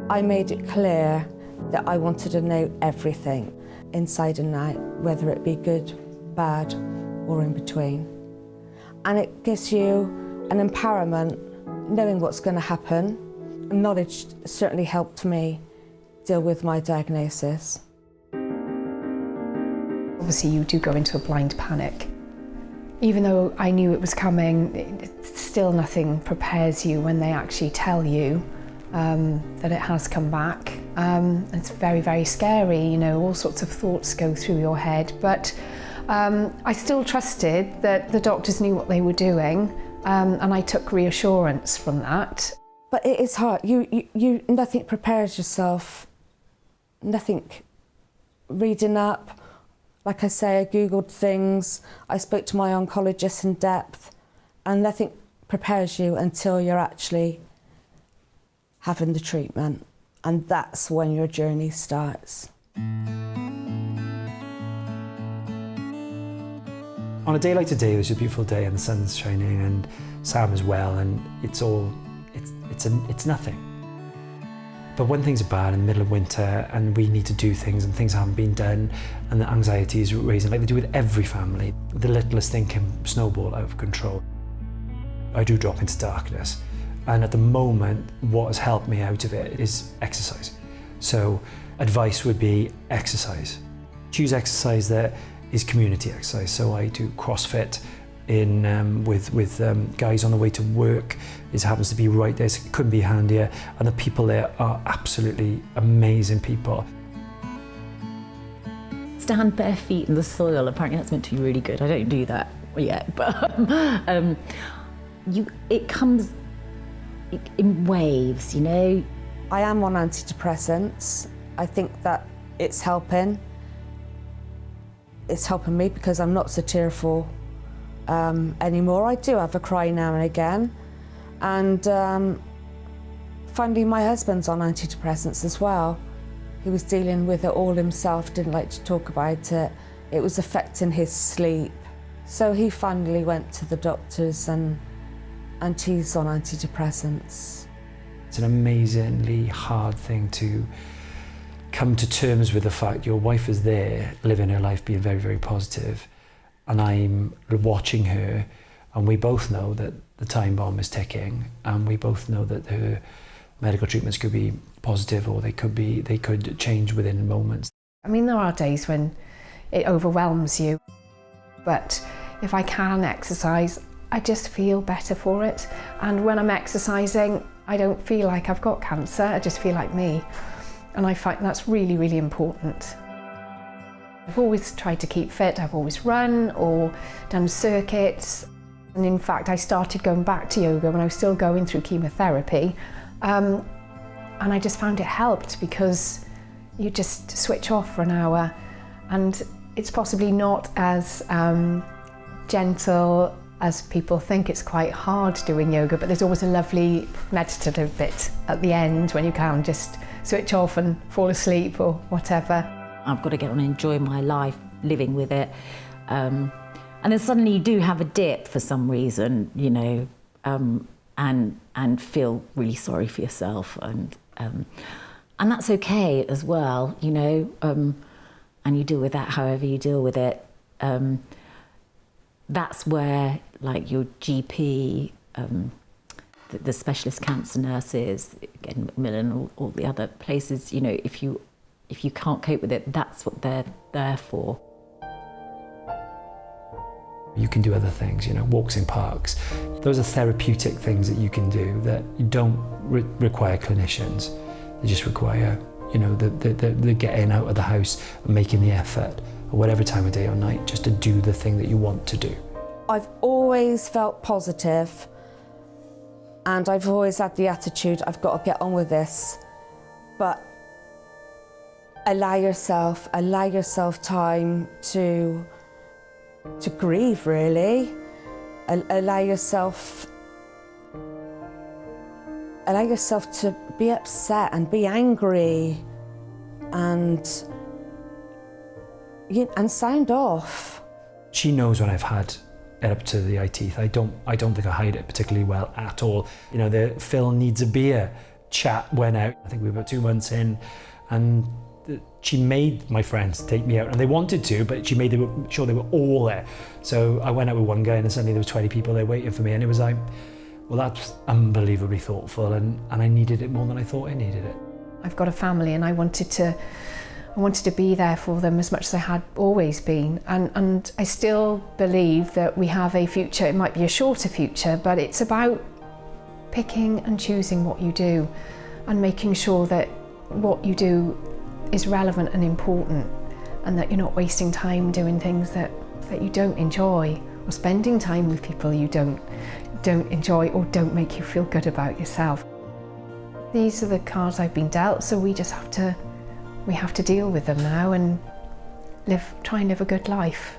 I made it clear that I wanted to know everything, inside and out, whether it be good, bad, or in between. And it gives you an empowerment, knowing what's going to happen. Knowledge certainly helped me deal with my diagnosis. Obviously, you do go into a blind panic. Even though I knew it was coming, still nothing prepares you when they actually tell you that it has come back. It's very, very scary, you know, all sorts of thoughts go through your head. But I still trusted that the doctors knew what they were doing, and I took reassurance from that. But it is hard. You nothing prepares yourself, nothing. Reading up, like I say, I Googled things, I spoke to my oncologist in depth, and nothing prepares you until you're actually having the treatment. And that's when your journey starts. On a day like today, it was a beautiful day and the sun's shining and Sam as well, and it's nothing. But when things are bad in the middle of winter and we need to do things and things haven't been done and the anxiety is raising, like they do with every family, the littlest thing can snowball out of control. I do drop into darkness. And at the moment, what has helped me out of it is exercise. So advice would be exercise. Choose exercise that is community exercise. So I do CrossFit with guys on the way to work. It happens to be right there, so it couldn't be handier. And the people there are absolutely amazing people. Stand bare feet in the soil, apparently that's meant to be really good. I don't do that yet, but it comes in waves, you know. I am on antidepressants. I think that it's helping. It's helping me because I'm not so tearful anymore. I do have a cry now and again. And finally, my husband's on antidepressants as well. He was dealing with it all himself, didn't like to talk about it. It was affecting his sleep. So he finally went to the doctors and he's on antidepressants. It's an amazingly hard thing to come to terms with the fact your wife is there, living her life, being very, very positive, and I'm watching her, and we both know that the time bomb is ticking, and we both know that her medical treatments could be positive or they could change within moments. I mean, there are days when it overwhelms you, but if I can exercise, I just feel better for it. And when I'm exercising, I don't feel like I've got cancer, I just feel like me. And I find that's really, really important. I've always tried to keep fit. I've always run or done circuits. And in fact, I started going back to yoga when I was still going through chemotherapy. And I just found it helped because you just switch off for an hour. And it's possibly not as gentle as people think. It's quite hard doing yoga, but there's always a lovely meditative bit at the end when you can just switch off and fall asleep or whatever. I've got to get on and enjoy my life, living with it. And then suddenly you do have a dip for some reason, you know, and feel really sorry for yourself. And that's okay as well, you know, and you deal with that however you deal with it. That's where, like, your GP, the specialist cancer nurses, again, Macmillan, all the other places, you know, if you can't cope with it, that's what they're there for. You can do other things, you know, walks in parks. Those are therapeutic things that you can do that don't require clinicians. They just require, you know, the getting out of the house and making the effort, or whatever time of day or night, just to do the thing that you want to do. I've always felt positive, and I've always had the attitude, I've got to get on with this. But allow yourself time to grieve, really. Allow yourself to be upset and be angry and sound off. She knows when I've had it up to the eye teeth. I don't think I hide it particularly well at all. You know, Phil needs a beer chat went out. I think we were 2 months in, and she made my friends take me out, and they wanted to, but she made sure they were all there. So I went out with one guy, and suddenly there was 20 people there waiting for me, and it was like, well, that's unbelievably thoughtful, and I needed it more than I thought I needed it. I've got a family, and I wanted to be there for them as much as I had always been, and I still believe that we have a future. It might be a shorter future, but it's about picking and choosing what you do and making sure that what you do is relevant and important, and that you're not wasting time doing things that you don't enjoy, or spending time with people you don't enjoy or don't make you feel good about yourself. These are the cards I've been dealt, so we have to deal with them now and try and live a good life.